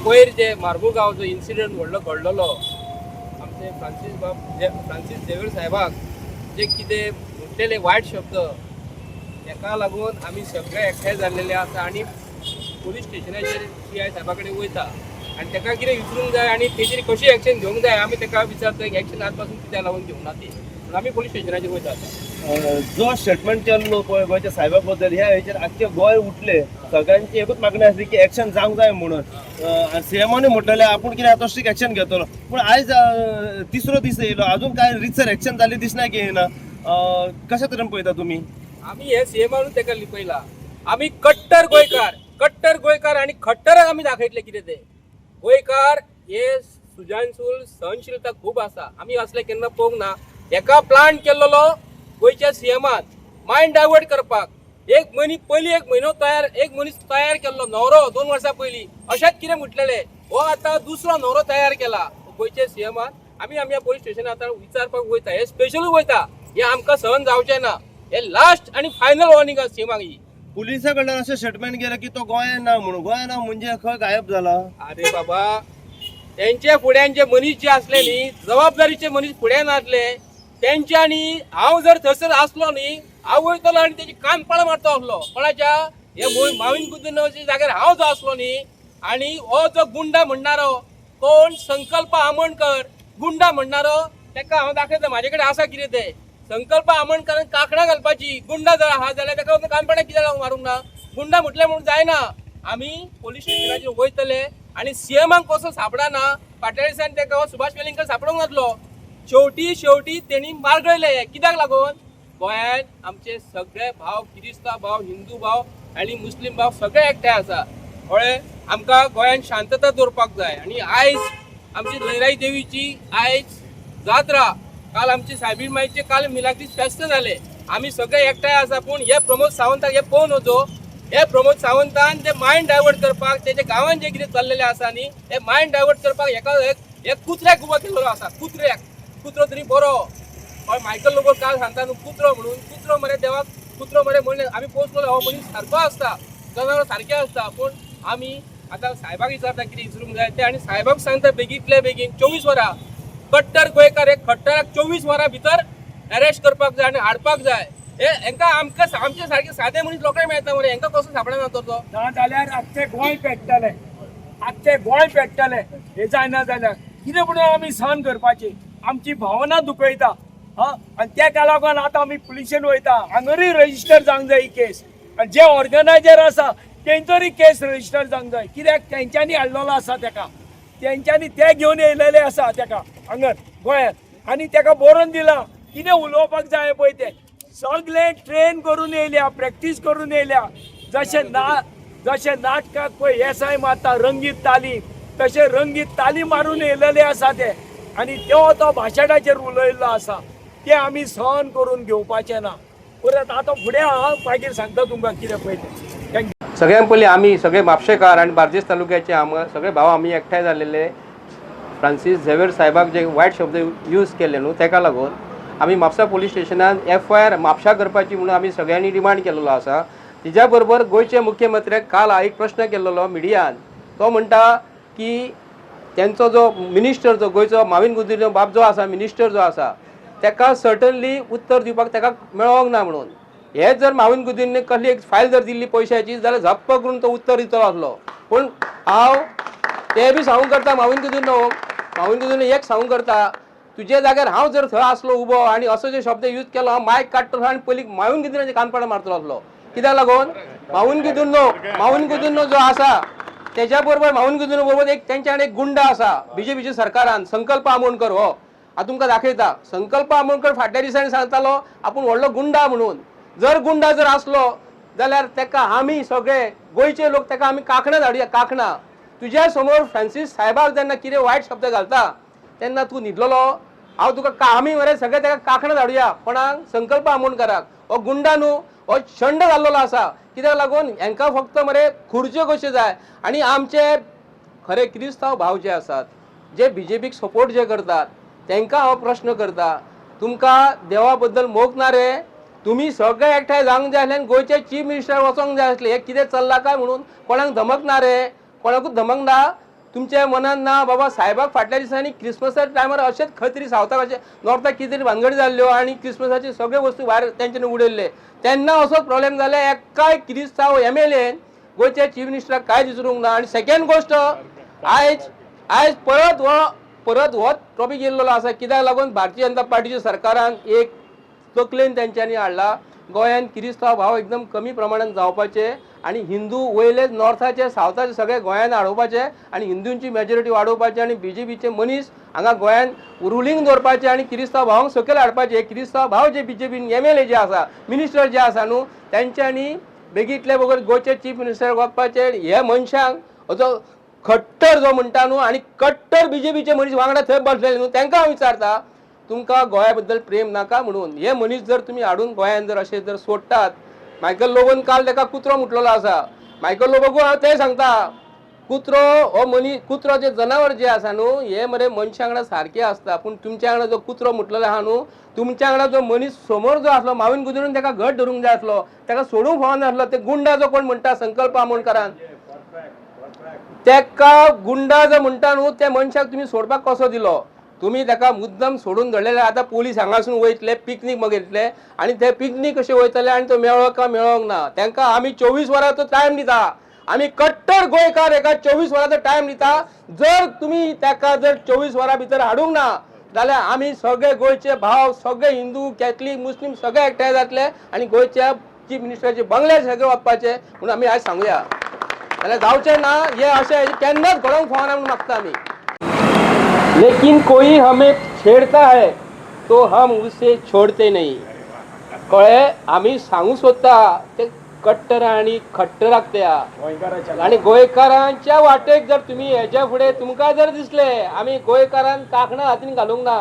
पयर जे मार्मुगांव जो इन्सिडंट व्हडलो घडलेलो आमचे फ्रांसीस झेवियर साहेबाक जे कितें म्हटलेले वायट शब्द ताका लागून आमी सगळे एकठांय जाल्लेले आसा आनी पुलीस स्टेशनाचेर CI साहेबा कडेन वयता आनी ताका कितें विचारूंक जाय आनी तेजेर कशी एक्शन घेवंक जाय आमी ताका विचारता एक्शन आज पासून कित्याक लागून घेवना ती म्हणून आमी पुलीस स्टेशनाचेर वयता आतां जो स्टेटमेंट केल्लो पळय गोंयच्या साहेबा बद्दल ह्या हेचेर आख्खे गोंय उठले सगळ्यांची एकूच मागणी आसली की एक्शन जावंक जाय म्हणून सीएमानूय म्हटलेले आपूण कितें आतां स्ट्रीक एक्शन घेतलो पूण आयज तिसरो दीस येयलो अजून कांय रितसर एक्शन जाल्ली दिसना की येना कशा तरेन पळयता तुमी आमी हे सीएमानूच ताका लिपयला आमी कट्टर गोंयकार आनी खट्टराक आमी दाखयतले कितें ते गोंयकार हे सुजानसूल सहनशीलता खूब आसा आमी असले केन्ना पळोवंक ना एका प्लान केल्लो गोंयच्या सीएमान मायंड डायवर्ट करपाक एक म्हयनो एक मनीस तयार केल्लो न्हवरो 2 वर्सां पयलीं अशेंच कितें म्हटलेले हो आतां दुसरो न्हवरो तयार केला गोंयच्या सीएमान आमी आमच्या पोलीस स्टेशन आतां विचारपाक वयता हे स्पेशलूच वयता हे आमकां सहन जावचें ना हे लास्ट आनी फायनल वॉर्निंग आसा सीएमाक ही पुलिसा कडल्यान अशें स्टेटमेंट केलें की तो गोंयान ना म्हणून गोंयान ना म्हणजे खंय गायब जाला अरे बाबा त्यांचे फुड्यान जे मनीस जे असले न्ही जबाबदारीचे मनीस फुड्यान आसले त्यांच्यानी हांव जर थंयसर आसलो न्ही हांव वयतलो आनी तेजी कानपाळां मारता आसलो कोणाच्या हे माविन गुद्दनाच्या जाग्यार हांव जो आसलो न्ही आनी हो जो गुंडा म्हणणारो कोण संकल्प आमोणकर गुंडा म्हणणारो ताका हांव दाखयता म्हाजे कडेन आसा कितें तें संकल्प आमोणकरान कांकणां घालपाची गुंडा जर आहा जाल्यार ताका कानपाळां कित्याक लागून मारूंक ना गुंडा म्हटलें म्हणून जायना आमी पोलीस स्टेशनाचेर वयतले आनी सीएमाक कसो सापडना फाटल्या दिसांनी ताका सुभाष वेलिंगकर सापडूंक नासलो शेवटी तेणी मारगळले कित्याक लागून गोंयांत आमचे सगळे भाव किरिस्तांव भाव हिंदू भाव आनी मुस्लीम भाव सगळे एकठांय आसा कळ्ळें आमकां गोंयांत शांतता दवरपाक जाय आनी आयज आमची लयराई देवीची आयज जात्रा काल आमची सायबीण माईचे काल मिलाग्रीस फेस्त जाले आमी सगळे एकठांय आसा पूण हे प्रमोद सावंताक हे पळोवन वचो हे प्रमोद सावंतान ते मायंड डायवर्ट करपाक तेजे गांवांत जे कितें चल्लेलें आसा न्ही हे मायंड डायवर्ट करपाक एक कुत्र्याक उबो केल्लो आसा कुत्रो तरी बरो हय मायकल लोबो काल सांगता न्हू कुत्रो म्हणून कुत्रो मरे देवाक कुत्रो मरे म्हणलें आमी पोसलो हो मनीस सारको आसता जनावर सारकें आसता पूण आमी आतां साहेबाक विचारता कितें विचारूंक जाय तें आनी साहेबाक सांगता बेगींतल्या बेगीन 24 वरां कट्टर गोंयकार एक खट्टराक 24 वरां भितर अरेस्ट करपाक जाय आनी हाडपाक जाय हे हांकां आमचे सारके सादे मनीस लोकांक मेळटा मरे हांकां कसो सापडना तो ना जाल्यार आख्खें गोंय पेट्टले हे जायना जाल्यार कितें म्हणून आमी सहन करपाची आमची भावना दुखयता आनी त्या लागून आतां आमी पुलिशेन वयता हांगरूय रजिस्टर जावंक जाय ही केस आनी जे ऑर्गनायझर आसा तेंचोरी केस रजिस्टर जावंक जाय कित्याक तेंच्यांनी हाडलेलो आसा ताका तेंच्यांनी ते घेवन येयलेले आसा ताका हांगर गोंयांत आनी ताका बरोवन दिला कितें उलोवपाक जाय पळय ते सगळे ट्रेन करून येयल्या प्रॅक्टीस करून येयल्या जशे नाटकाक पळय येसाय मारता रंगीत तालीम तशे रंगीत तालीम मारून येयलेले आसा ते आनी तो भाशणाचेर उलयल्लो आसा ते आमी सहन करून घेवपाचे ना परत आतां फुडें हांव मागीर सांगता तुमकां कितें पळय तें थँक्यू सगळ्यात पयलीं आमी सगळे म्हापशेकार आनी बार्देस तालुक्याचे सगळे भाव आमी एकठांय जाल्लेले फ्रांसीस झेवियर साहेबाक जे वायट शब्द यूज केले न्हू ताका लागून आमी म्हापसा पोलीस स्टेशनान FIR म्हापशा करपाची म्हणून आमी सगळ्यांनी डिमांड केल्लो आसा तिच्या बरोबर गोंयचे मुख्यमंत्र्याक काल एक प्रश्न केल्लो मिडियान तो म्हणटा की त्यांचो जो मिनिस्टर जो गोंयचो माविन गुदिन्हो बाब जो आसा मिनिस्टर जो आसा ताका सर्टनली उत्तर दिवपाक ताका मेळोंक ना म्हणून हे जर माविन गुदिन्होन कसली एक फायल जर दिल्ली पयशाची जाल्यार झप्प करून तो उत्तर दितलो आसलो पूण हांव ते बी सांगूंक करता माविन गुदिन्हो एक सांगूंक करता तुजे जाग्यार हांव जर थंय आसलो उबो आनी असो जे शब्द यूज केलो हांव मायक काडटलो आनी पयलीं माविन गुदिन्होचे कानपाडां मारतलो आसलो कित्याक लागून माविन गुदिन्हो जो आसा त्याच्या बरोबर माविन गुदिन्हो बरोबर एक तेंच्यान एक गुंड आसा BJPच्या सरकारान संकल्प आमोणकर हो हांव तुमकां दाखयता संकल्प आमोणकर फाटल्या दिसांनी सांगतालो आपूण व्हडलो गुंडा म्हणून जर गुंडा जर आसलो जाल्यार ताका आमी सगळे गोंयचे लोक ताका आमी कांकणां धाडुया कांकणां तुज्या समोर फ्रांसीस साहेबाक जेन्ना कितें वायट शब्द घालता तेन्ना तूं न्हिदलेलो हांव तुका आमी मरे सगळे ताका कांकणां धाडुया कोणाक संकल्प आमोणकराक हो गुंडा न्हू हो शंड जाल्लो आसा कित्याक लागून हांकां फक्त मरे खुर्च्यो कश्यो जाय आनी आमचे खरे क्रिस्तांव भाव जे आसात जे BJPक सपोर्ट जे करतात तांकां हांव प्रश्न करता तुमकां देवा बद्दल मोग ना रे तुम्ही सगळे एकठांय जावंक जाय आसले गोंयचे चीफ मिनिस्टर वचोंक जाय आसले हे कितें चल्लां काय म्हणून कोणाक धमक ना रे कोणाकूच धमक ना तुमच्या मनात ना बाबा साहेबाक फाटल्या दिसांनी क्रिसमसाच्या टायमार अशेंच खंय तरी सावथाक अशें नॉर्थाक कितें तरी भानगडी जाल्ल्यो आनी क्रिसमसाचे सगळे वस्तू भायर तेंच्यांनी उडयल्ले तेन्ना असोच प्रॉब्लेम जाले एकाय क्रिस्तांव MLAन गोंयच्या चीफ मिनिस्टराक काय विचारूंक ना आनी सेकंड गोश्ट आयज परत हो टॉपिक येयल्लो आसा कित्याक लागून भारतीय जनता पार्टीच्या सरकारान एक तकलेन तेंच्यांनी हाडला गोंयान क्रिस्तांव भाव एकदम कमी प्रमाणात जावपाचे आणि हिंदू वयले नॉर्थाचे सावथाचे सगळे गोंयान हाडोवपाचे आणि हिंदूंची मेजॉरिटी वाडोवपाची आणि BJPचे मनीस हांगा गोंयान रुलींग दवरपाचे आणि क्रिस्तांव भावांक सकयल हाडपाचे क्रिस्तांव भाव जे BJP MLA जे आसा मिनिस्टर जे आसा न्हू तेंच्यांनी बेगीतले बगर गोंयचे चीफ मिनिस्टर वचपाचे हे मनशांक असो खट्टर जो म्हणटा न्हू आणि कट्टर BJPचे मनीस वांगडा थंय बसलेले न्हू तांकां हांव विचारता तुमकां गोंया बद्दल प्रेम नाका म्हणून हे मनीस जर तुमी हाडून गोंयान जर अशें जर सोडटात मायकल लोबन काल ताका कुत्रो मुटलेलो आसा मायकल लोबोकूय हांव तें सांगता कुत्रो हो मनीस कुत्रो जे जनावर जे आसा न्हू हे मरे मनशा वांगडा सारखे आसता पूण तुमच्या वांगडा जो कुत्रो मुटलेलो आहा न्हू तुमच्या वांगडा जो मनीस समोर जो आसलो मावीन गुजरून ताका घट धरूंक जाय आसलो ताका सोडूंक फावना आसलो ते गुंडा जो कोण म्हणटा संकल्प आमोणकारान ताका गुंडा जो म्हणटा न्हू त्या मनशाक तुमी सोडपाक कसो दिलो तुम्ही ताका मुद्दम सोडून धरलेले आता पोलीस हांगासून वयतले पिकनीक मगेतले आणि ते पिकनीक कशे वयतले आणि तो मेळो का मेळोंक ना तांकां आमी 24 वरांचो टायम दिता आमी कट्टर गोंयकार एका 24 वरांचो टायम दिता जर तुम्ही ताका जर 24 वरां भितर हाडूंक ना जाल्यार आमी सगळे गोंयचे भाव सगळे हिंदू कॅथलीक मुस्लीम सगळे एकठांय जातले आणि गोंयच्या चीफ मिनिस्टराचे बंगल्यार सगळे वचपाचे म्हणून आमी आयज सांगुया जाल्यार जावचें ना हे अशें केन्नाच घडोवंक फावना म्हणून मागता आमी लेकिन कोई हमें छेड़ता है तो हम उसे छोड़ते नहीं कळे आम्ही सांगू सोदता ते कट्टर आणि खट्टराक त्या आणि गोंयकारांच्या वाटेक जर तुम्ही हेच्या फुडें तुमकां जर दिसले आमी गोंयकारांक कांकणां हातीन घालूंक ना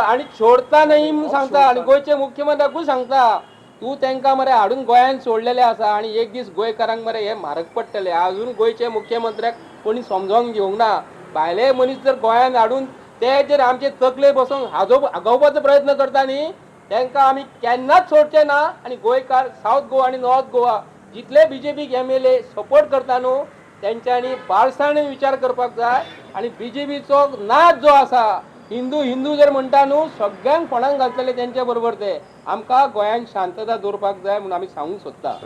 आणि छोडता नाही म्हणून सांगता आणि गोंयचे मुख्यमंत्र्याकूय सांगता तू तांकां मरे हाडून गोंयान सोडलेले आसा आणि एक दीस गोंयकारांक मरे हे म्हारग पडटले अजून गोंयचे मुख्यमंत्र्याक कोणी समजावून घेवंक ना भायले मनीस जर गोंयान हाडून ते जर आमचे तकले बसून आगोवपाचो प्रयत्न करता न्ही तांकां आमी केन्नाच सोडचे ना आणि गोंयकार साऊथ गोवा आणि नॉर्थ गोवा जितले BJP MLA सपोर्ट करता न्हू तेंच्यांनी बाळसाणेन विचार करपाक जाय आणि BJPचो नाच जो आसा हिंदू जर म्हणटा न्हू सगळ्यांक फोंडांक घालतले तेंच्या बरोबर ते आमकां गोंयान शांतता दवरपाक जाय म्हणून आमी सांगूंक सोदता